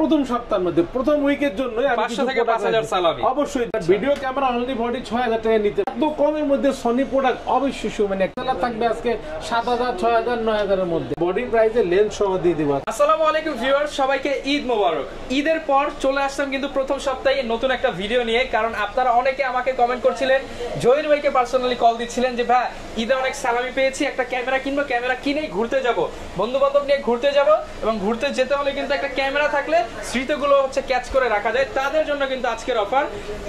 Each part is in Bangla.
প্রথম সপ্তাহের মধ্যে প্রথম উইকের জন্য 500 থেকে 5000 সালামি অবশ্যই ভিডিও ক্যামেরা অনলি বডি 6000 টাকা নিতে এত কমের মধ্যে সনি প্রোডাক্ট অবশ্যই মানে একটা থাকবে আজকে 7000 6000 9000 এর মধ্যে বডি প্রাইসে লেন্স সহ দিয়ে দিব। আসসালামু আলাইকুম ভিউয়ার্স, সবাইকে ঈদ মোবারক। ঈদের পর চলে আসলাম কিন্তু প্রথম সপ্তাহে নতুন একটা ভিডিও নিয়ে, কারণ আপনারা অনেকে আমাকে কমেন্ট করছিলেন, জহির ভাইকে পার্সোনালি কল দিচ্ছিলেন যে ভাই ঈদে অনেক সালামি পেয়েছি, একটা ক্যামেরা কিনবো, ক্যামেরা কিনে ঘুরতে যাব, বন্ধু বান্ধব নিয়ে ঘুরতে যাব, এবং ঘুরতে যেতে হলে কিন্তু একটা ক্যামেরা থাকলে স্মৃতিগুলো হচ্ছে ক্যাচ করে রাখা যায়। তাদের জন্য কিন্তু আজকের অফার,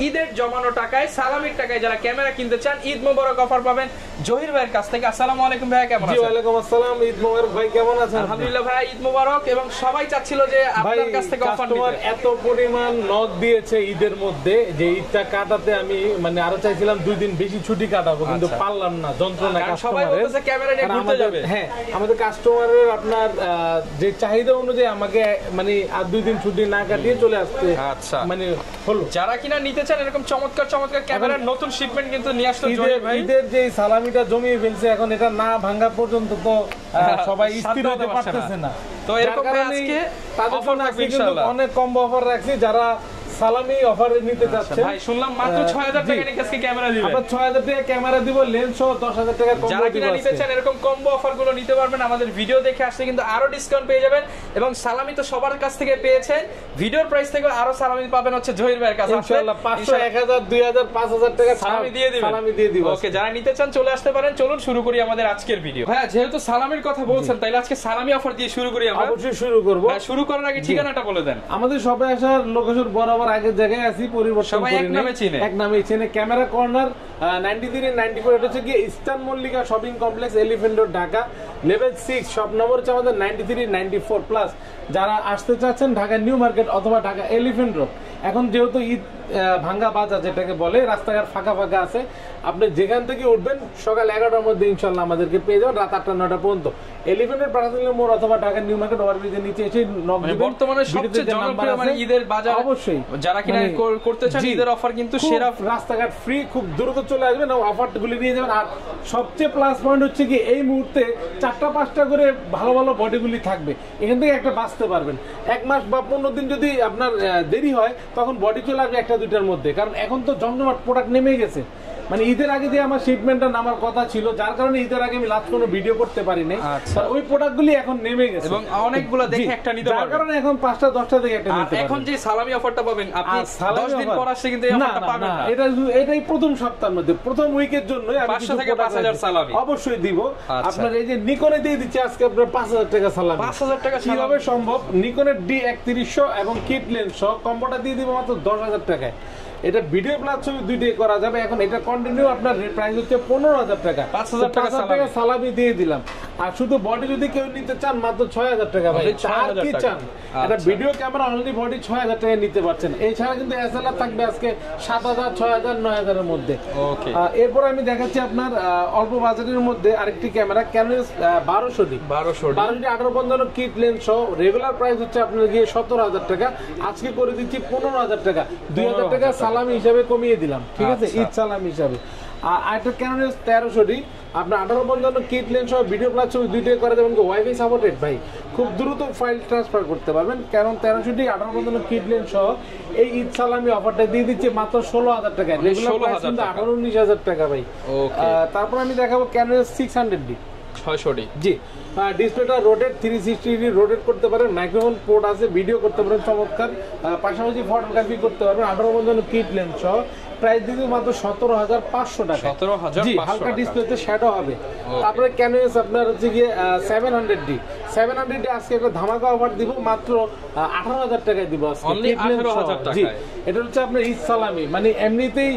ঈদের জমানো টাকায় সালামির টাকায় যারা ক্যামেরা কিনতে চান ঈদ মোবারক অফার পাবেন জহির ভাইয়ের কাছ থেকে। আসসালামু আলাইকুম ভাই, কেমন আছেন? জি ওয়ালাইকুম আসসালাম, ঈদ মোবারক ভাই, কেমন আছেন? আলহামদুলিল্লাহ ভাই, ঈদ মোবারক। এবং সবাই চাচ্ছিল যে আপনার কাছ থেকে অফার নিতে। এত পরিমাণ নক দিয়েছে ঈদের মধ্যে যে ঈদটা কাটাতে আমি মানে আরো চাইছিলাম 2 দিন বেশি ছুটি কাটাবো, কিন্তু পারলাম না, যন্ত্রণা সবাই বলতেছে ক্যামেরা নিয়ে ঘুরতে যাবে। হ্যাঁ, আমাদের কাস্টমারের আপনার যে চাহিদা অনুযায়ী আমাকে মানে আর 2 দিন ছুটি না কাটিয়ে চলে আসতে আচ্ছা মানে হলো। যারা কিনা নিতে চান এরকম চমৎকার চমৎকার ক্যামেরার নতুন শিপমেন্ট কিন্তু নিয়ে আসলো জহির ভাই। ঈদের যে সালামিটা জমিয়ে ফেলছে, এখন এটা না ভাঙা পর্যন্ত তো সবাই স্থির হতে পারতেছে না। তো এরকম আজকে অফার থাকবে ইনশাআল্লাহ, অনেক কম্বো অফার রাখছি। যারা সালামি অফারে নিতে যাচ্ছে ভাই শুনলাম মাত্র 6000 টাকা নিয়ে আজকে ক্যামেরা দিবেন। আমরা 6000 টাকা ক্যামেরা দিব, লেন্স সহ 10000 টাকা কম্বো দিব। যারা কিনা নিতে চান এরকম কম্বো অফার গুলো নিতে পারবেন, আমাদের ভিডিও দেখে আসলে কিন্তু আরো ডিসকাউন্ট পেয়ে যাবেন। এবং সালামি তো সবার কাছ থেকে পেয়েছেন, ভিডিওর প্রাইস থেকে আরো সালামি পাবেন হচ্ছে জহির ভাইয়ের কাছে। ইনশাআল্লাহ 500 1000 2000 5000 টাকা সালামি দিয়ে দিবেন। ওকে, যারা নিতে চান চলে আসতে পারেন। চলুন শুরু করি আমাদের আজকের ভিডিও। হ্যাঁ, যেহেতু সালামির কথা বলছেন তাইলে আজকে সালামি অফার দিয়ে শুরু করি আমরা। অবশ্যই শুরু করব। শুরু করার আগে ঠিকানাটা বলে দেন। আমাদের সবাই আসার লোকেশন বরাবর আগের জায়গায় আছি, পরিবর্তন করি না, এক নামে চিনে। ক্যামেরা কর্নার 93 94, এটা হচ্ছে কি eastern Mallika shopping complex, elephant road, Dhaka. Level 6 shop number হচ্ছে আমাদের 93 94 প্লাস। যারা আসতে চাচ্ছেন ঢাকা নিউ মার্কেট অথবা ঢাকা এলিফ্যান্ট রোড, এখন যেহেতু ঈদ ভাঙ্গা বাজার যেটাকে বলে, রাস্তাঘাট ফাঁকা ফাঁকা আছে, আপনি যেখান থেকে উঠবেন সকাল 11টার মধ্যে ইনশাল্লাহ আমাদেরকে পেয়ে যাবেন রাত 8টা 9টা পর্যন্ত। এলিফ্যান্টের প্রাসাদিল মোড় অথবা ঢাকা নিউ মার্কেট ওভারব্রিজের নিচে এসে নক দিবেন। বর্তমানে সবচেয়ে জনপ্রিয় মানে ঈদের বাজার, অবশ্যই যারা কিনা করতে চান ঈদের অফার কিন্তু সেরা, রাস্তাঘাট ফ্রি, খুব দ্রুত চলে আসবেন এবং অফারগুলি নিয়ে যাবেন। আর সবচেয়ে প্লাস পয়েন্ট হচ্ছে কি এই মুহূর্তে 4টা 5টা করে ভালো ভালো বডিগুলি থাকবে, এখান থেকে একটা বাঁচতে পারবেন। 1 মাস বা 15 দিন যদি আপনার দেরি হয় তখন বডি চলে আসবে 1টা 2টার মধ্যে, কারণ এখন তো জমজমাট প্রোডাক্ট নেমে গেছে। মানে ঈদের আগে যে আমার শিপমেন্টটা নামার কথা ছিল, যার কারণে ঈদের আগে আমি লাস্ট কোনো ভিডিও করতে পারি নাই। ওই প্রোডাক্টগুলি এখন নেমে গেছে এবং অনেকগুলো দেখে একটা নিতে পারবেন, যার কারণে এখন 5টা 10টা থেকে একটা নিতে পারবেন। এখন যে সালামি অফারটা পাবেন আপনি 10 দিন পর আসলে কিন্তু এই অফারটা পাবেন না। এটাই প্রথম সপ্তাহের মধ্যে প্রথম উইকের জন্য আমি 500 থেকে 5000 সালামি অবশ্যই দিব। আপনার এই যে নিকনে দিয়ে দিচ্ছি আজকে আপনার 5000 টাকা সালামি। 5000 টাকা কিভাবে সম্ভব? নিকনের D3100 এবং কিট লেন্স সহ কম্বোটা দিয়ে দিব মাত্র 10000 টাকায়। এটা ভিডিও প্লাস ছবি দুইটাই করা যাবে। এখন এটা কন্টিনিউ আপনার প্রাইস হচ্ছে 15000 টাকা, 5000 টাকা সালামি দিয়ে দিলাম। আর শুধু বডি যদি কেউ নিতে চান মাত্র 6000 টাকা ভাই, আর কি চান? এটা ভিডিও ক্যামেরা অনলি বডি 6000 টাকা নিতে পারছেন। এছাড়া কিন্তু এসএলআর থাকবে আজকে 7000 6000 9000 এর মধ্যে। ওকে, এরপর আমি দেখাচ্ছি আপনার অল্প বাজেটের মধ্যে আরেকটি camera, Canon 1200D 1855 kit lens সহ। রেগুলার প্রাইস হচ্ছে আপনার গিয়ে 17000 টাকা, আজকে করে দিচ্ছি 15000 টাকা, 2000 টাকা সালামি হিসাবে কমিয়ে দিলাম, ঠিক আছে, ঈদ সালামি হিসাবে। আর একটা ক্যানন 1300D আপনার 1855 কিট লেন্স সহ ভিডিও প্লাস ছবি দুইটাই করা যাবে, ওয়াইফাই সাপোর্টেড ভাই, খুব দ্রুত ফাইল ট্রান্সফার করতে পারবেন। ক্যানন 1300D 1855 কিট লেন্স সহ এই ঈদ সালামি অফারটা দিয়ে দিচ্ছে মাত্র 16000 টাকা, রেগুলার প্রাইস কিন্তু 18-19,000 টাকা ভাই। তারপর আমি দেখাবো ক্যানন 600D 600D। জি, ডিসপ্লেটা রোটেট 360 ডিগ্রি রোটেট করতে পারেন, মাইক্রোফোন পোর্ট আছে, ভিডিও করতে পারেন চমৎকার, পাশাপাশি ফটোগ্রাফি করতে পারবেন। 1855 কিট লেন্স সহ প্রাইস দিতে মাত্র 17500 টাকা। 17500 জি, হালকা ডিসপ্লেতে শ্যাডো হবে। তারপরে ক্যানোস আপনার হচ্ছে গিয়ে 700D আজকে একটা ধামাকা অফার দিব, মাত্র 18000 টাকায় দিব আজকে। অনলি 18000 টাকা। জি, এটা হচ্ছে আপনার ঈদ সালামি, মানে এমনিতেই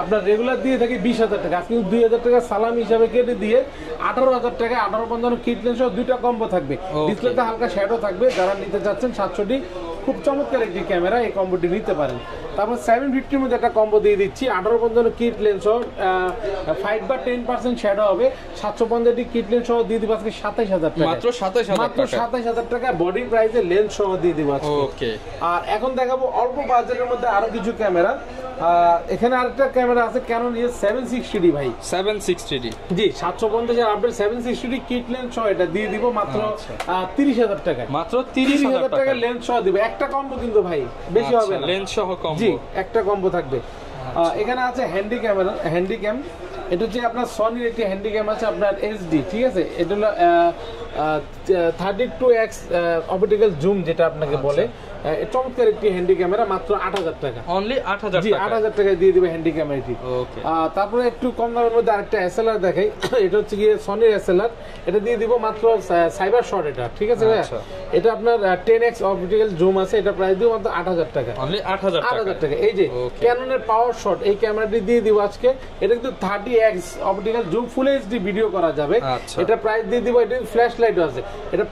আপনার রেগুলার দিয়ে থাকি 20000 টাকা, আজকে 2000 টাকা সালামি হিসাবে কেটে দিয়ে 18000 টাকা 1855 কিট লেন্স সহ দুইটা কম্বো থাকবে, ডিসপ্লেতে হালকা শ্যাডো থাকবে। যারা নিতে চাচ্ছেন 700D, খুব চমৎকার একটি ক্যামেরা, এই কম্বোটি নিতে পারেন। তারপর 750 মধ্যে একটা কম্বো দিয়ে দিচ্ছি, 1855 কিট লেন্স সহ 5 বা 10% শ্যাডো হবে, 750D কিট লেন্স সহ দিয়ে দিব আজকে 27000 টাকা, মাত্র 27000 টাকা বডি প্রাইসে লেন্স সহ দিয়ে দিব আজকে। ওকে, আর এখন দেখাবো অল্প বাজেটের মধ্যে আরো কিছু ক্যামেরা। এখানে আরেকটা ক্যামেরা আছে Canon EOS 760D ভাই, 760D জি 750 এর আপডেট 760D কিট লেন্স সহ এটা দিয়ে দিব মাত্র 30,000 টাকায়, মাত্র 30,000 টাকা লেন্স সহ দিব। একটা কম্বো কিন্তু ভাই, বেশি হবে না, লেন্স সহ কম্বো, জি একটা কম্বো থাকবে। এখানে আছে হ্যান্ডি ক্যামেরা, হ্যান্ডি ক্যাম, এটা হচ্ছে আপনার সনির একটি হ্যান্ডি ক্যাম আছে আপনার HD, ঠিক আছে, এটা হলো 32x অপটিক্যাল জুম যেটা আপনাকে বলে, চমৎকার একটি হ্যান্ডি ক্যামেরা, মাত্র 8,000 টাকা, অনলি 8,000 জি 8,000 টাকায় দিয়ে দিবে হ্যান্ডি ক্যামেরাটি। ওকে, তারপরে একটু কম দামের মধ্যে আরেকটা SLR দেখাই, এটা হচ্ছে গিয়ে সনির SLR, এটা দিয়ে দিব মাত্র সাইবার শট, এটা ঠিক আছে ভাই, এটা আপনার 10x অপটিক্যাল জুম আছে, এটা প্রাইস দিব মাত্র 8,000 টাকা, অনলি 8,000 টাকা। এই যে ক্যাননের পাওয়ার শট, এই ক্যামেরাটি দিয়ে দিব আজকে, এটা কিন্তু 30x অপটিক্যাল জুম ফুল HD ভিডিও করা যাবে, এটা প্রাইস দিয়ে দিব, এটা ফ্ল্যাশ লাইটও আছে, এটা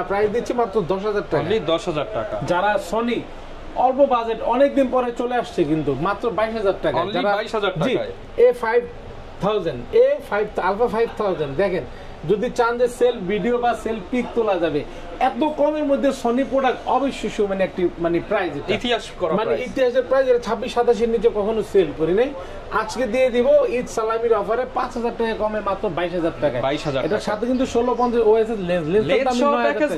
প্রাইস দিচ্ছি মাত্র 10,000 টাকা, অনলি 10,000 টাকা। যারা সনি অল্প বাজেট অনেকদিন পরে চলে আসছে কিন্তু মাত্র 22,000 টাকা, অনলি 22,000 টাকায় A5 আলফা 5000 দেখেন, যদি চান যে সেলফ ভিডিও বা সেলফ পিক তোলা যাবে এত কমের মধ্যে সনি প্রোডাক্ট অবশ্যই মানে একটি মানে প্রাইস, ইতিহাস করা মানে ইতিহাসের প্রাইস, এটা 26-27 এর নিচে কখনো সেল করি নাই, আজকে দিয়ে দিব ঈদ সালামির অফারে 5,000 টাকা কমে মাত্র 22,000 টাকা, এটার সাথে কিন্তু 1650 OSS লেন্সের দাম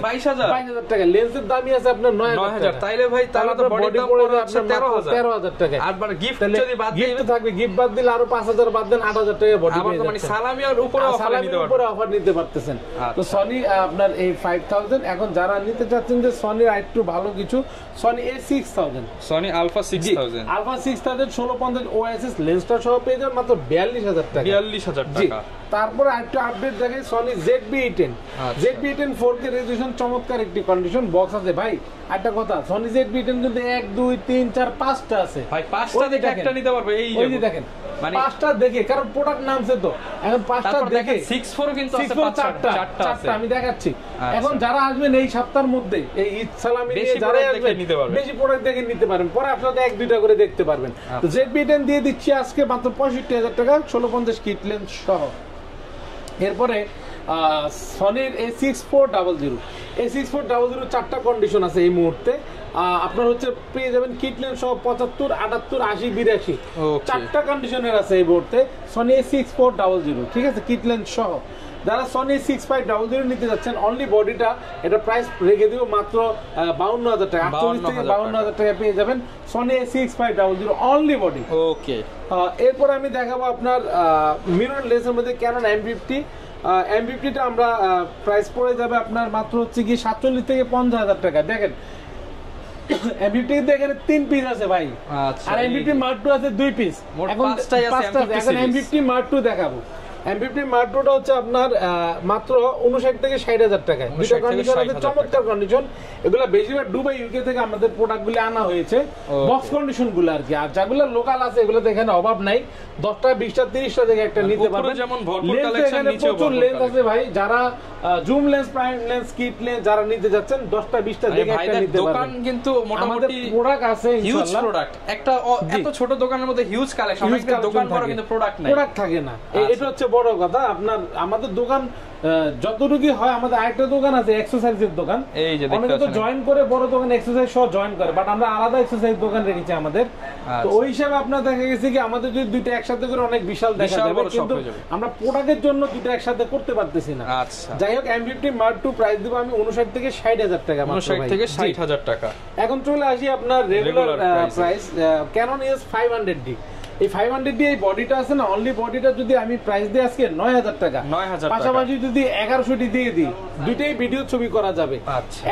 22,000 টাকা, লেন্সের দামই আছে আপনার 9,000 টাকা, তাইলে ভাই তাহলে তো বডি দাম পড়ে যাচ্ছে 13,000 টাকা, আর বার গিফট যদি বাদ দিই, গিফট থাকবে, গিফট বাদ দিলে আরো 5,000 বাদ দেন 8,000 টাকা বডি পেয়ে যাচ্ছে, মানে সালামি আর উপরে অফার নিতে পারতেছেন। তো সনি আপনার এই 5000, এখন যারা নিতে চাচ্ছেন যে সনির আরেকটু ভালো কিছু, Sony A6000, Sony alpha 6000, alpha 6000 1650 OSS লেন্সটা সহ পেয়ে যাবেন মাত্র 42,000 টাকা, 42,000 টাকা। তারপর আরেকটা আপডেট দেখেন Sony ZV-E10, ZV-E10 4K resolution, চমৎকার একটি কন্ডিশন বক্স আছে ভাই। একটা কথা, সনি ZV-E10 কিন্তু 1 2 3 4 5টা আছে ভাই, 5টা দেখে একটা নিতে পারবে, এই যে দেখেন মানে 5টা দেখে, কারণ প্রোডাক্ট নামছে তো, এখন 5টা দেখে 64 কিন্তু আছে, 4টা আমি দেখাচ্ছি। এখন যারা আসবেন এই সপ্তাহের মধ্যে এই ঈদ সালামি নিয়ে যারা আসবেন বেশি প্রোডাক্ট দেখে নিতে পারবেন, পরে আপনারা 1-2টা করে দেখতে পারবেন। তো ZV-E10 দিয়ে দিচ্ছি আজকে মাত্র 65,000 টাকা 1650 কিট লেন্স সহ। এরপরে সনির A6400 4টা কন্ডিশন আছে এই মুহূর্তে, আপনার হচ্ছে পেয়ে যাবেন কিট লেন্স সহ 75 78 80 82, 4টা কন্ডিশনের আছে এই মুহূর্তে সনি A6400, ঠিক আছে, কিট লেন্স সহ। যারা সনি 6500 নিতে যাচ্ছেন অনলি বডিটা, এটা প্রাইস রেখে দিব মাত্র 52,000 টাকা, 48 থেকে 52,000 টাকা পেয়ে যাবেন সনি A6500 অনলি বডি। ওকে, এরপর আমি দেখাবো আপনার মিরর লেন্সের মধ্যে ক্যানন M50টা আমরা প্রাইস পড়ে যাবে আপনার মাত্র হচ্ছে কি 47 থেকে 50,000 টাকা। দেখেন M50 এখানে 3 পিস আছে ভাই, আর M50 Mark II আছে 2 পিস, এখন 5টা আছে। এখন M50 Mark II দেখাবো। M50 Mark II টা হচ্ছে আপনার মাত্র 59 থেকে 60,000 টাকায়, দুটো কন্ডিশন আছে, চমৎকার কন্ডিশন। এগুলা বেশিরভাগ দুবাই ইউকে থেকে আমাদের প্রোডাক্টগুলো আনা হয়েছে, বক্স কন্ডিশন গুলো আর কি, আর যেগুলো লোকাল আছে এগুলো এখানে অভাব নাই, 10টা 20টা 30টা থেকে একটা নিতে পারবেন। যেমন ভরপুর কালেকশন, নিচেও প্রচুর লেন্স আছে ভাই, যারা zoom lens, prime lens, kit lens যারা নিতে যাচ্ছেন 10টা 20টা থেকে একটা নিতে পারবেন। দোকান কিন্তু মোটামুটি প্রোডাক্ট আছে, হিউজ প্রোডাক্ট, একটা এত ছোট দোকানের মধ্যে হিউজ কালেকশন, অনেকটা দোকান বড় কিন্তু প্রোডাক্ট নাই, প্রোডাক্ট থাকে না, এটা হচ্ছে বড় কথা। আপনার আমাদের দোকান যতটুকু হয়, আমাদের আরেকটা দোকান আছে এক্সারসাইজের দোকান, অনেকে তো জয়েন করে বড় দোকান এক্সারসাইজ সহ জয়েন করে, বাট আমরা আলাদা এক্সারসাইজ দোকান রেখেছি আমাদের। তো ওই হিসাবে আপনার দেখা গেছে কি আমাদের যদি দুইটা একসাথে করে অনেক বিশাল দেখা যাবে, কিন্তু আমরা প্রোডাক্টের জন্য দুইটা একসাথে করতে পারতেছি না। যাই হোক, M50 Mark II প্রাইস দিব আমি 59 থেকে 60,000 টাকা, 59 থেকে 60,000 টাকা। এখন চলে আসি আপনার regular price, Canon EOS 500D। এই 500D এই বডিটা আছে না, অনলি বডিটা যদি আমি প্রাইস দিই আজকে 9,000 টাকা, পাশাপাশি যদি 1100D দিয়ে দিই, দুইটাই ভিডিও ছবি করা যাবে,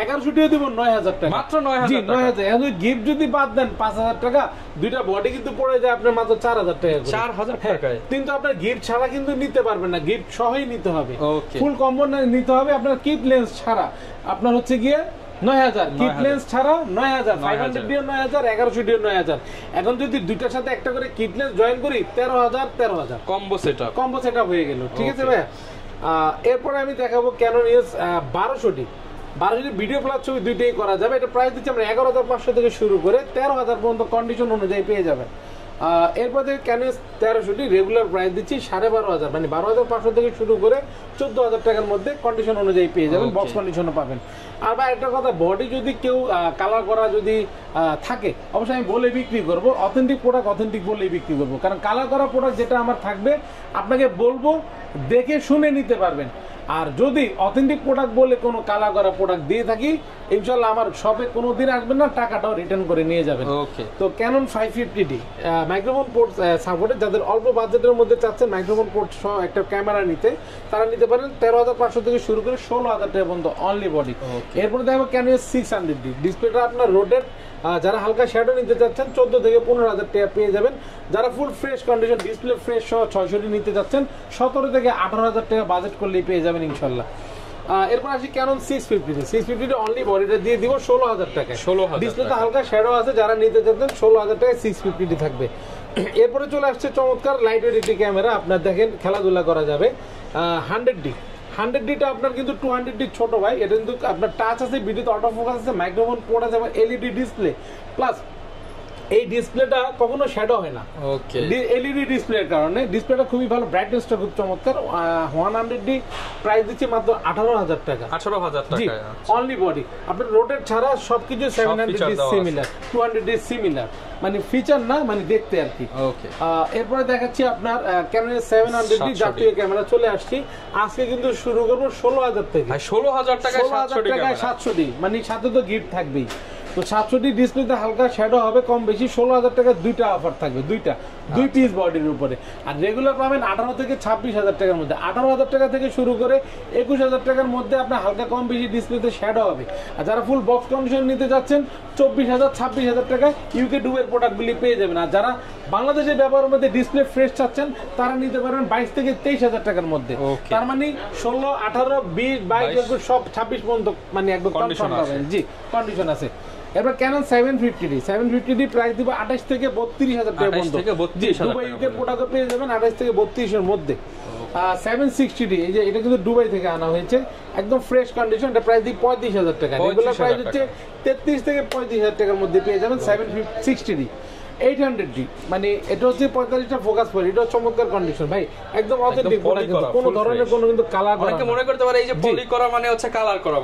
1100D দিব 9,000 টাকা, মাত্র 9,000 টাকা। 9,000। এখন গিফট যদি বাদ দেন 5,000 টাকা, দুইটা বডি কিন্তু পড়ে যায় আপনার মাত্র 4,000 টাকা, 4,000 টাকায়। কিন্তু আপনার গিফট ছাড়া কিন্তু নিতে পারবেন না, গিফট সহই নিতে হবে, ফুল কম্বো নিতে হবে আপনার, কিট লেন্স ছাড়া আপনার হচ্ছে গিয়ে 9,000, কিট লেন্স ছাড়া 9,000, 500D 9,000, 1100D 9,000। এখন যদি দুইটার সাথে একটা করে কিট লেন্স জয়েন করি 13,000 কম্বো সেটআপ হয়ে গেল, ঠিক আছে ভাই। এরপরে আমি দেখাবো Canon EOS 1200D video plus ছবি দুইটাই করা যাবে। এটা প্রাইস দিচ্ছি আমরা 11,500 থেকে শুরু করে 13,000 পর্যন্ত কন্ডিশন অনুযায়ী পেয়ে যাবেন। এরপর থেকে ক্যানোস 1300টি রেগুলার প্রাইস দিচ্ছি 12,500, মানে 12,500 থেকে শুরু করে 14,000 টাকার মধ্যে কন্ডিশন অনুযায়ী পেয়ে যাবেন, বক্স কন্ডিশনও পাবেন। আর ভাই একটা কথা, বডি যদি কেউ কালার করা যদি থাকে অবশ্যই আমি বলে বিক্রি করব, অথেন্টিক প্রোডাক্ট অথেন্টিক বলেই বিক্রি করব, কারণ কালার করা প্রোডাক্ট যেটা আমার থাকবে আপনাকে বলবো দেখে শুনে নিতে পারবেন। আর যদি অথেন্টিক প্রোডাক্ট বলে কোনো কালার করা প্রোডাক্ট দিয়ে থাকি ইনশাল্লাহ আমার শপে কোনো দিন আসবেন না, টাকাটাও রিটার্ন করে নিয়ে যাবেন। তো ক্যানন 550D মাইক্রোফোন পোর্ট সাপোর্টে, যাদের অল্প বাজেটের মধ্যে চাচ্ছেন মাইক্রোফোন পোর্ট সহ একটা ক্যামেরা নিতে, তারা নিতে পারেন 13,500 থেকে শুরু করে 16,000 টাকা পর্যন্ত অনলি বডি। এরপরে দেখবো ক্যানন 600D ডিসপ্লেটা আপনার রোডের, যারা হালকা শ্যাডো নিতে চাচ্ছেন 14 থেকে 15,000 টাকা পেয়ে যাবেন। যারা full fresh condition display fresh সহ 600D নিতে চাচ্ছেন 17 থেকে 18,000 টাকা বাজেট করলেই পেয়ে যাবেন ইনশাল্লাহ। এরপর আসি ক্যানন 650 অনলি বডিটা দিয়ে দিব 16,000 টাকায়। ডিসপ্লেতে হালকা শ্যাডো আছে, যারা নিতে চাচ্ছেন 16,000 টাকায় 650 থাকবে। এরপরে চলে আসছে চমৎকার লাইট ওয়েট একটি ক্যামেরা, আপনার দেখেন খেলাধুলা করা যাবে। 100D আপনার কিন্তু 200D ছোট ভাই, এটা কিন্তু আপনার টাচ আছে, ভিডিওতে অটো ফোকাস আছে, মাইক্রোফোন পোর্ট আছে, এলইডি ডিসপ্লে প্লাস এই ডিসপ্লেটা কখনো শ্যাডো হয় না এলইডি ডিসপ্লের কারণে। ডিসপ্লেটা খুবই ভালো, ব্রাইটনেসটা খুব চমৎকার। 100D প্রাইস দিচ্ছে মাত্র 18,000 টাকা। 18,000 টাকা অনলি বডি। আপনার রোটেট ছাড়া সবকিছু 700D সিমিলার, 200D সিমিলার, মানে ফিচার না, মানে দেখতে আর কি। এরপরে দেখাচ্ছি আপনার ক্যানন 700D জাতীয় ক্যামেরা চলে আসছি। আজকে কিন্তু শুরু করবো 16,000 থেকে। 16,000 টাকায় 700D, মানে সাথে তো গিফট থাকবেই। তো 700D ডিসপ্লেতে হালকা শ্যাডো হবে কম বেশি, 16,000 টাকা দুইটা অফার থাকবে, দুই পিস বডির উপরে। আর রেগুলার পাবেন 18 থেকে 26,000 টাকার মধ্যে। 18,000 টাকা থেকে শুরু করে 21,000 টাকার মধ্যে আপনার হালকা কম বেশি ডিসপ্লেতে শ্যাডো হবে। আর যারা ফুল বক্স কন্ডিশন নিতে যাচ্ছেন 24,000 26,000 টাকায় ইউকে ডুবের প্রোডাক্টগুলি পেয়ে যাবেন। আর যারা বাংলাদেশে ব্যবহারের মধ্যে ডিসপ্লে ফ্রেশ চাচ্ছেন তারা নিতে পারবেন 22 থেকে 23,000 টাকার মধ্যে। তার মানে 16, 18, 20, 22 সব 26 পর্যন্ত মানে একদম কনফার্ম পাবেন। জি, কন্ডিশন আছে। এবার ক্যানন 750D প্রাইস দিব 28 থেকে 32,000 টাকা পর্যন্ত। দুবাই ইউকে প্রোডাক্ট পেয়ে যাবেন 28 থেকে 32 এর মধ্যে। 760D এই যে এটা কিন্তু দুবাই থেকে আনা হয়েছে, একদম ফ্রেশ কন্ডিশন, এটা প্রাইস দিই 35,000 টাকা। রেগুলার প্রাইস হচ্ছে 33 থেকে 35,000 টাকার মধ্যে পেয়ে যাবেন 760D। 800D মানে এটা হচ্ছে 45টা ফোকাস পয়েন্ট, এটা চমৎকার কন্ডিশন ভাই, একদম অথেন্টিক প্রোডাক্ট, কোনো ধরনের কোনো কিন্তু কালার করা। অনেকে মনে করতে পারে এই যে পলি করা মানে হচ্ছে কালার করা,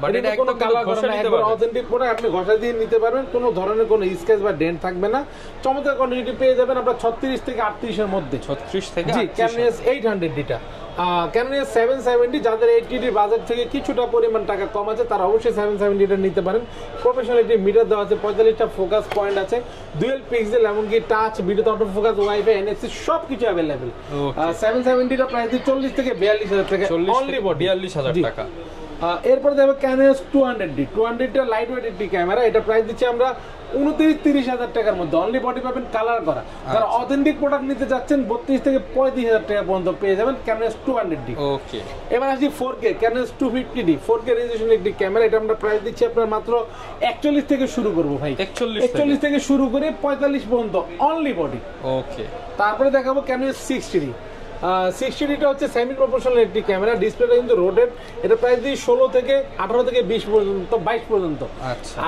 বাট এটা কোনো কালার করা না, একদম অথেন্টিক প্রোডাক্ট। আপনি ঘষা দিয়ে নিতে পারবেন, কোনো ধরনের কোনো স্ক্র্যাচ বা ডেন্ট থাকবে না। চমৎকার কন্ডিশনটি পেয়ে যাবেন আপনার 36 থেকে 38 এর মধ্যে। 36 থেকে জি, ক্যানন 800Dটা। ক্যানন 770 যাদের 80D বাজার থেকে কিছুটা পরিমাণ টাকা কম আছে তারা অবশ্যই 770টা নিতে পারেন। প্রফেশনাল একটি মিটার দেওয়া আছে, 45টা ফোকাস পয়েন্ট আছে, ডুয়েল পিক্সেল, এমনকি টাচ, ভিডিওতে অটো ফোকাস, ওয়াইফাই, এনএফসি সবকিছু अवेलेबल। 770টা প্রাইস 40 থেকে 42,000 টাকা অনলি বডি, 42,000 টাকা। এরপর দেখো ক্যানন 200টা লাইট ওয়েট একটি ক্যামেরা, এটা প্রাইস দিচ্ছি আমরা 29-30,000 টাকার মধ্যে। অনলি বডি পাবেন, কালার করা। যারা অথেন্টিক প্রোডাক্ট নিতে যাচ্ছেন 32 থেকে 35,000 টাকা পর্যন্ত পেয়ে যাবেন ক্যানন 200D। এবার আসি 4K Canon 250D 4K resolution একটি ক্যামেরা, এটা আমরা প্রাইস দিচ্ছি আপনার মাত্র 41 থেকে শুরু করবো ভাই, 41 থেকে শুরু করে 45 পর্যন্ত অনলি বডি। তারপরে দেখাবো ক্যানন 60D হচ্ছে সেমি প্রপোর্শনাল একটি ক্যামেরা, ডিসপ্লেটা কিন্তু রোটেট, এটা প্রাইস দিই 16 থেকে 18 থেকে 20 পর্যন্ত, 22 পর্যন্ত।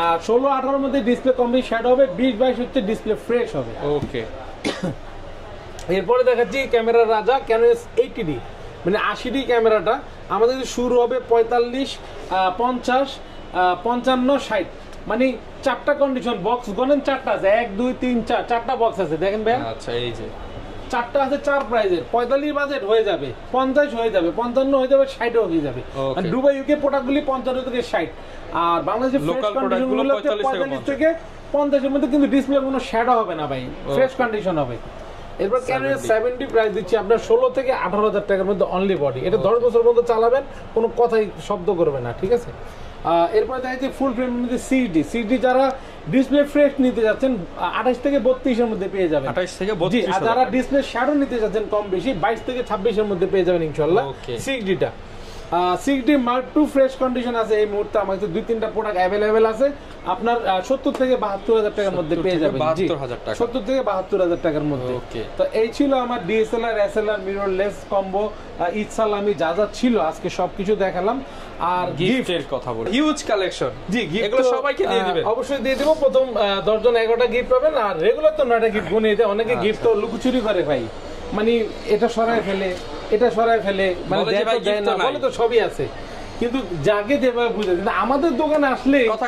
আর 16, 18 মধ্যে ডিসপ্লে কম বেশি শ্যাডো হবে, 20, 22 হচ্ছে ডিসপ্লে ফ্রেশ হবে। এরপরে দেখাচ্ছি ক্যামেরার রাজা ক্যানন 80D মানে 80D ক্যামেরাটা আমাদের শুরু হবে 45, 50, 55, 60, মানে 4টা কন্ডিশন। বক্স গনেন 4টা আছে, 1, 2, 3, 4, 4টা বক্স আছে দেখেন ভাই। আচ্ছা, এই যে 4টা আছে 4 প্রাইজের। 45 বাজেট হয়ে যাবে, 50 হয়ে যাবে, 55 হয়ে যাবে, 60 হয়ে যাবে। আর দুবাই ইউকে প্রোডাক্টগুলি 55 থেকে 60, আর বাংলাদেশের ফ্রেশ কন্ডিশনগুলো 45 থেকে 50 এর মধ্যে, কিন্তু ডিসপ্লে কোনো শ্যাডো হবে না ভাই, ফ্রেশ কন্ডিশন হবে। এরপর ক্যানন 70 প্রাইস দিচ্ছি আপনার 16 থেকে 18,000 টাকার মধ্যে অনলি বডি। এটা 10 বছর পর্যন্ত চালাবেন, কোনো কথাই শব্দ করবে না, ঠিক আছে। এরপরে দেখা যাচ্ছে ফুল ফ্রেম মধ্যে 60D যারা ডিসপ্লে ফ্রেশ নিতে যাচ্ছেন 28 থেকে 32 এর মধ্যে পেয়ে যাবেন। 28 থেকে 32। আর যারা ডিসপ্লে শ্যাডো নিতে যাচ্ছেন কম বেশি 22 থেকে 26 এর মধ্যে পেয়ে যাবেন ইনশাআল্লাহ 60Dটা। 6D Mark II fresh condition আছে এই মুহূর্তে আমার কাছে 2-3টা প্রোডাক্ট अवेलेबल আছে আপনার 70 থেকে 72000 টাকার মধ্যে পেয়ে যাবেন। 72000 টাকা, 70 থেকে 72000 টাকার মধ্যে। ওকে, তো এই ছিল আমার DSLR SLR mirrorless combo Eid সালামি যা যা ছিল আজকে সবকিছু দেখালাম। আর গিফটের কথা বলি, হিউজ কালেকশন। জি, গিফট এগুলো সবাইকে দিয়ে দিবেন? অবশ্যই দিয়ে দেব। প্রথম 10 জন 11টা গিফট পাবেন, আর রেগুলার তো 9টা গিফট গুনে দেয়। অনেকে গিফট তো লুকোচুরি করে ভাই, মানে এটা সরায় ফেলে এটা সরায় ফেলে, মানে দেয় না, বলে তো সবই আছে, কিন্তু যাকে যেভাবে বুঝে। কিন্তু আমাদের দোকানে আসলে কথা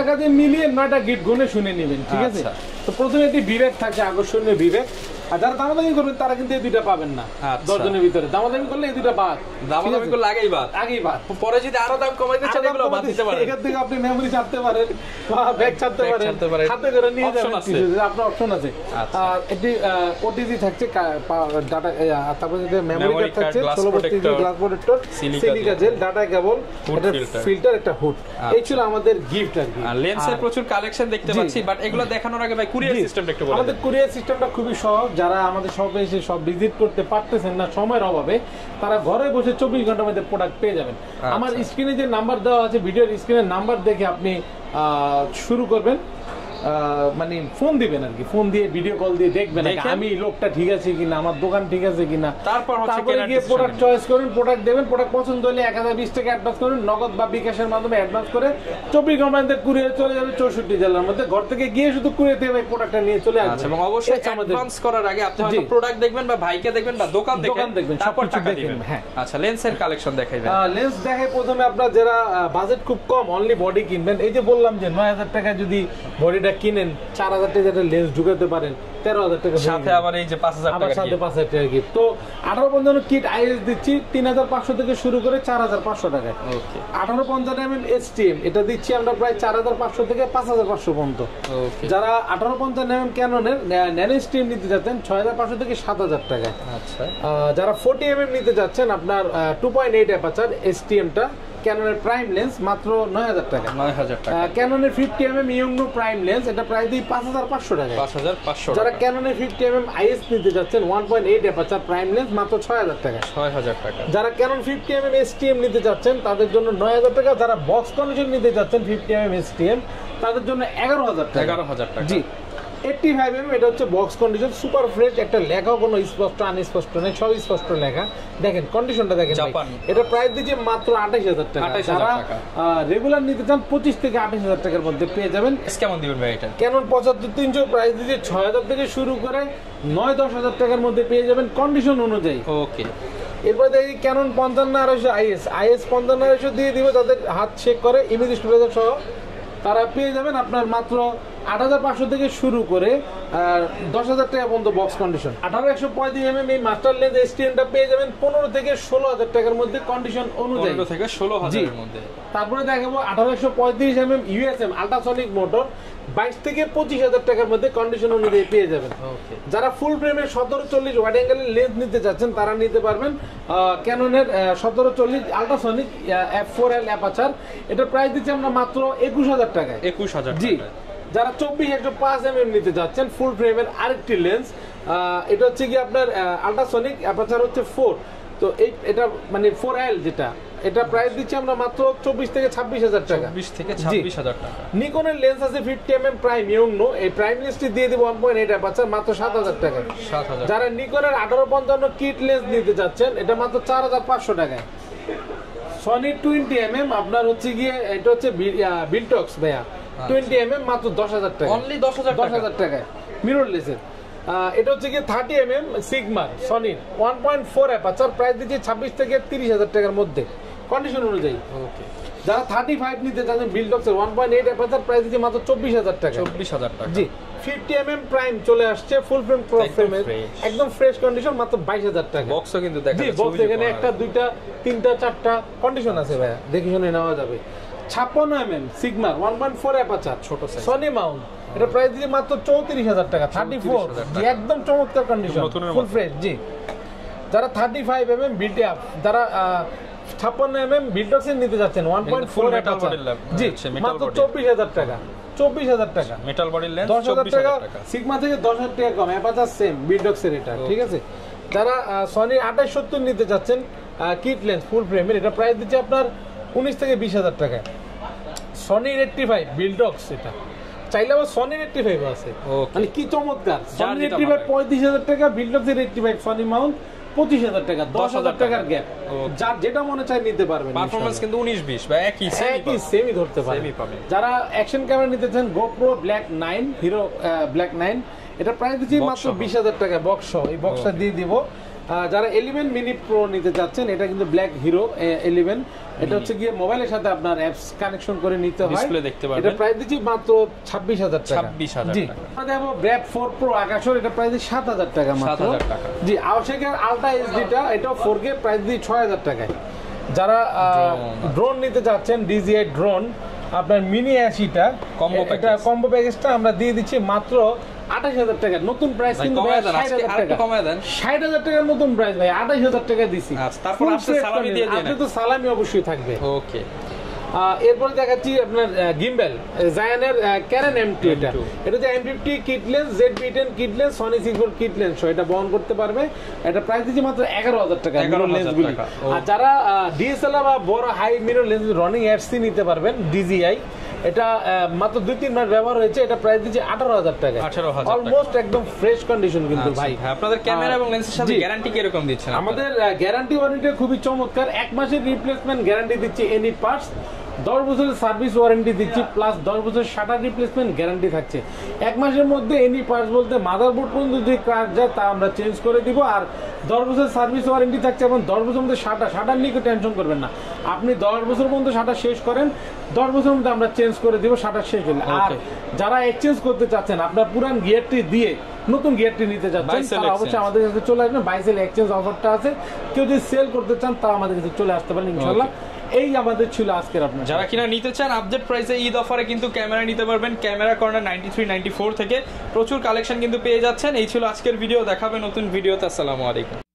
কাজে মিলিয়ে 9টা গিফট গুনে শুনে নেবেন, ঠিক আছে? তো প্রথমে একটি বিবেক থাকে, আকর্ষণীয় বিবেক। আর যারা দামাদামি করবেন তারা কিন্তু এই দুইটা পাবেন না। 10 জনের ভিতরে দামাদামি করলে এই দুইটা বাদ, দামাদামি করলে আগেই বাদ। পরে যদি আরো দাম কমাইতে চান এগুলো বাদ দিতে পারেন। এখান থেকে আপনি মেমরি ছাড়তে পারেন বা ব্যাগ ছাড়তে পারেন, হাতে করে নিয়ে যাবেন, আপনার অপশন আছে। আর এটি ওটিজি থাকছে, ডাটা, তারপরে যে মেমরি কার্ড থাকছে, 16 glass protector, silica gel, data cable, এটা ফিল্টার, একটা হুড। এই ছিল আমাদের গিফট। আর লেন্সের প্রচুর কালেকশন দেখতে পাচ্ছি, বাট এগুলো দেখানোর আগে ভাই কুরিয়ার সিস্টেমটা একটু বলুন। আমাদের কুরিয়ার সিস্টেমটা খুবই সহজ। যারা আমাদের শপে এসে সব ভিজিট করতে পারতেছেন না সময়ের অভাবে, তারা ঘরে বসে 24 ঘন্টার মধ্যে প্রোডাক্ট পেয়ে যাবেন। আমার স্ক্রিনে যে নাম্বার দেওয়া আছে, ভিডিওর স্ক্রিনের নাম্বার দেখে আপনি শুরু করবেন, মানে ফোন দিবেন আর কি, ফোন দিয়ে ভিডিও কল দিয়ে দেখবেন আমি লোকটা ঠিক আছে কিনা, আমার দোকান ঠিক আছে কিনা। তারপরে গিয়ে প্রোডাক্ট চয়েস করুন, প্রোডাক্ট দেবেন, প্রোডাক্ট পছন্দ হলে 1020 টাকা অ্যাডভান্স করুন, নগদ বা বিকাশের মাধ্যমে অ্যাডভান্স করে 24 ঘন্টার মধ্যে কুরিয়ার চলে যাবে 64 জেলার মধ্যে। ঘর থেকে গিয়ে শুধু কুরিয়ার থেকে প্রোডাক্টটা নিয়ে চলে আসবে। এবং অবশ্যই অ্যাডভান্স করার আগে আপনি হয়তো প্রোডাক্ট দেখবেন বা ভাইকে দেখবেন বা দোকান দেখবেন, তারপর টাকা দিবেন। হ্যাঁ, আচ্ছা, লেন্সের কালেকশন দেখাইবেন। লেন্স দেখে প্রথমে আপনারা যারা বাজেট খুব কম, অনলি বডি কিনবেন, এই যে বললাম যে 9000 টাকা যদি বডিটা কিনেন, 4000 টাকা লেন্স ঢুকাতে পারেন, 13000 টাকা সাথে আবার এই যে 5000 টাকা সাথে 5000 টাকা গিফট। তো 1855 কিট আইএস দিচ্ছি 3500 থেকে শুরু করে 4500 টাকায়। ওকে, 1850 mm STM এটা দিচ্ছি আমরা প্রায় 4500 থেকে 5500 পর্যন্ত। ওকে, যারা 1850 mm ক্যাননের ন্যানো STM নিতে যাচ্ছেন 6500 থেকে 7000 টাকায়। আচ্ছা, যারা 40 mm নিতে যাচ্ছেন আপনার 2.8 অ্যাপারচার STMটা ক্যাননের প্রাইম লেন্স মাত্র 9000 টাকা। ক্যাননের 50 mm ইয়ংনো প্রাইম লেন্স এটা প্রায় দিই 5500 টাকা। 5500। যারা ক্যাননের 50 mm IS নিতে যাচ্ছেন 1.8 অ্যাপারচার প্রাইম লেন্স মাত্র 6000 টাকা। 6000 টাকা। যারা ক্যানন 50 mm STM নিতে যাচ্ছেন তাদের জন্য 9000 টাকা। যারা বক্স কন্ডিশন নিতে যাচ্ছেন 50 mm STM তাদের জন্য 11000 টাকা। 11000 টাকা। জি, 85 mm এটা হচ্ছে বক্স কন্ডিশন, সুপার ফ্রেশ, একটা লেখাও কোনো স্পষ্ট আনস্পষ্ট নেই, সব স্পষ্ট লেখা। দেখেন কন্ডিশনটা দেখেন, এটা প্রাইস দিচ্ছে মাত্র 28000 টাকা। যারা রেগুলার নিতে চান 25 থেকে 28000 টাকার মধ্যে পেয়ে যাবেন। কেমন দিবেন ভাই এটা? ক্যানন 75300 প্রাইস দিচ্ছে 6000 থেকে শুরু করে 9-10 টাকার মধ্যে পেয়ে যাবেন কন্ডিশন অনুযায়ী। ওকে, এরপরে দেখি ক্যানন 55-250 IS 55-250 দিয়ে দিব, তাদের হাত চেক করে ইমেজ স্টোরেজ সহ তারা পেয়ে যাবেন আপনার মাত্র 8500 থেকে শুরু করে 10000 টাকা পর্যন্ত বক্স কন্ডিশন। 18-135 mm এই মাস্টার লেন্স STMটা পেয়ে যাবেন 15 থেকে 16000 টাকার মধ্যে কন্ডিশন অনুযায়ী। 15 থেকে 16000 এর মধ্যে। তারপরে দেখাবো 18-135 mm USM আল্ট্রাসনিক মোটর 22 থেকে 25000 টাকার মধ্যে কন্ডিশন অনুযায়ী পেয়ে যাবেন। যারা ফুল ফ্রেমের 1740 ওয়াইড অ্যাঙ্গেলের লেন্স নিতে যাচ্ছেন তারা নিতে পারবেন ক্যাননের 1740 আল্ট্রাসনিক f4L অ্যাপারচার, এটা প্রাইস দিচ্ছি আমরা মাত্র 21000 টাকায়। 21000 জি। যারা 24-105 mm নিতে যাচ্ছেন ফুল ফ্রেমের আরেকটি লেন্স, এটা হচ্ছে কি আপনার আল্ট্রাসনিক অ্যাপারচার হচ্ছে 4, তো এটা মানে 4L যেটা, এটা প্রাইস দিচ্ছি আমরা মাত্র 24 থেকে 26000 টাকা। 24 থেকে 26000 টাকা। নিকনের লেন্স আছে 50 mm প্রাইম ইয়ংনো, এই প্রাইম লেন্সটি দিয়ে দেব 1.8 অ্যাপারচার মাত্র 7000 টাকা। 7000। যারা নিকনের 1855 কিট লেন্স নিতে যাচ্ছেন এটা মাত্র 4500 টাকায়। সনি 20 mm আপনার হচ্ছে গিয়ে এটা হচ্ছে বিলটক্স ভাইয়া 20 mm মাত্র 10000 টাকা। অনলি 10000 টাকায় মিররলেসের। এটা হচ্ছে গিয়ে 30 mm সিগমা সনির 1.4 অ্যাপারচার, প্রাইস দিচ্ছি 26 থেকে 30000 টাকার মধ্যে কন্ডিশন অনুযায়ী। ওকে, যারা 35 নিতে চান বিলটক্সের 1.8 অ্যাপারচার, প্রাইস দিচ্ছি মাত্র 24000 টাকা। 24000 টাকা। জি, 50 mm প্রাইম চলে আসছে ফুল ফ্রেম ফ্রেমের একদম ফ্রেশ কন্ডিশন মাত্র 22000 টাকা। বক্সও কিন্তু দেখা যাচ্ছে। জি, বক্স এখানে একটা, দুইটা, তিনটা, চারটা কন্ডিশন আছে ভাইয়া, দেখে শুনে নেওয়া যাবে। 56 mm সিগমার 1.4 অ্যাপারচার ছোট সাইজ সনি মাউন্ট, এটা প্রাইস দিচ্ছে মাত্র 34000 টাকা। 34 জি, একদম চমৎকার কন্ডিশন ফুল ফ্রেশ। জি, যারা 35 mm বিল্ট আপ, যারা 56 mm বিলটক্সের নিতে যাচ্ছেন 1.4 অ্যাপারচার, জি মাত্র 24000 টাকা। 24000 টাকা মেটাল বডি লেন্স, 10000 টাকা সিগমা থেকে 10000 টাকা কম, অ্যাপারচার সেম বিলটক্সের এটা, ঠিক আছে। যারা সনি 2870 নিতে যাচ্ছেন কিট লেন্স ফুল ফ্রেমের, এটা প্রাইস দিচ্ছে আপনার 19 থেকে 20,000 টাকায়। সনি রেক্টিফাই বিলডক্স, এটা চাইলে আবার সনি রেক্টিফাই আছে, মানে কি চমৎকার। সনি রেক্টিফাই 35,000 টাকা, বিলডক্সের রেক্টিফাই সনি মাউন্ট 25,000 টাকা, 10,000 টাকার গ্যাপ। যার যেটা মনে চাই নিতে পারবেন। পারফরম্যান্স কিন্তু 19-20 বা একই সেমই ধরতে পারবেন। যারা অ্যাকশন ক্যামেরা নিতে চান, গোপ্রো ব্ল্যাক 9, হিরো ব্ল্যাক 9, এটা প্রাইস দিচ্ছি মাত্র 20,000 টাকা বক্স সহ। এই বক্সটা দিয়ে দিব। যারা 11 মিনি প্রো নিতে চাচ্ছেন, এটা কিন্তু ব্ল্যাক হিরো 11, এটা হচ্ছে গিয়ে মোবাইলের সাথে আপনার অ্যাপস কানেকশন করে নিতে হয়। ডিসপ্লে দেখতে পারবেন। এটা প্রাইস দিচ্ছি মাত্র 26,000 টাকা। 26,000 জি। আমরা দেখো ব্র্যাপ 4 প্রো আকাশর, এটা প্রাইস দিচ্ছি 7,000 টাকা মাত্র। 7,000 টাকা। জি। আওশেকের আলট্রা এইচডিটা, এটা 4K, প্রাইস দিচ্ছি 6,000 টাকায়। যারা ড্রোন নিতে যাচ্ছেন, DJI ড্রোন আপনার মিনি 80টা এটা কম্বো প্যাকেজটা আমরা দিয়ে দিচ্ছি মাত্র 28,000 টাকা। নতুন প্রাইস কিন্তু 60,000 টাকার নতুন প্রাইস ভাই, 28,000 টাকা দিছি। তারপর সালামি দিয়ে দেন, আপনি তো সালামি অবশ্যই থাকবে। ওকে। এরপর দেখাচ্ছি আপনার গিম্বেল, জায়ানের ক্যানন M2, এটা যে M50 kit lens, Z-V10 kit lens, Sony 6-4 kit lens, এটা বহন করতে পারবে। এটা প্রাইস দিচ্ছি মাত্র 11,000 টাকা মিরর লেন্সগুলি। আর যারা DSLR বা বড় হাই মিরর লেন্স রনিং HC নিতে পারবেন, DJI, এটা মাত্র 2-3 মাস ব্যবহার হয়েছে, এটা প্রাইস দিচ্ছে 18,000 টাকা। অলমোস্ট একদম ফ্রেশ কন্ডিশন কিন্তু ভাই। আপনাদের ক্যামেরা এবং লেন্সের সাথে গ্যারান্টি কি রকম দিচ্ছেন? আমাদের গ্যারান্টি ওয়ারেন্টি খুবই চমৎকার। 1 মাসের রিপ্লেসমেন্ট গ্যারান্টি দিচ্ছি এনি পার্টস, 10 বছরের সার্ভিস ওয়ারেন্টি দিচ্ছি, প্লাস 10 বছরের শাটার রিপ্লেসমেন্ট গ্যারান্টি থাকছে। 1 মাসের মধ্যে এনি পার্টস বলতে মাদারবোর্ড পর্যন্ত যদি কাজ যায় তা আমরা চেঞ্জ করে দিব। আর 10 বছরের সার্ভিস ওয়ারেন্টি থাকছে এবং 10 বছরের মধ্যে শাটার নিয়ে টেনশন করবেন না। আপনি 10 বছর পর্যন্ত শাটার শেষ করেন, 10 বছরের মধ্যে আমরা চেঞ্জ করে দিব শাটার শেষ হলে। আর যারা এক্সচেঞ্জ করতে চাচ্ছেন, আপনার পুরান গিয়ারটি দিয়ে নতুন গিয়ারটি নিতে চাচ্ছেন, তারা অবশ্যই আমাদের কাছে চলে আসবেন। বাই সেল এক্সচেঞ্জ অফারটা আছে, কেউ যদি সেল করতে চান তা আমাদের কাছে চলে আসতে পারেন ইনশাআল্লাহ। এই আমাদের ছিল আজকের। আপনার যারা কিনা নিতে চান আপডেট প্রাইসে ঈদ অফারে কিন্তু ক্যামেরা নিতে পারবেন। ক্যামেরা কর্নার 93-94 থেকে প্রচুর কালেকশন কিন্তু পেয়ে যাচ্ছেন। এই ছিল আজকের ভিডিও, দেখাবে নতুন ভিডিওতে। আসসালামু আলাইকুম।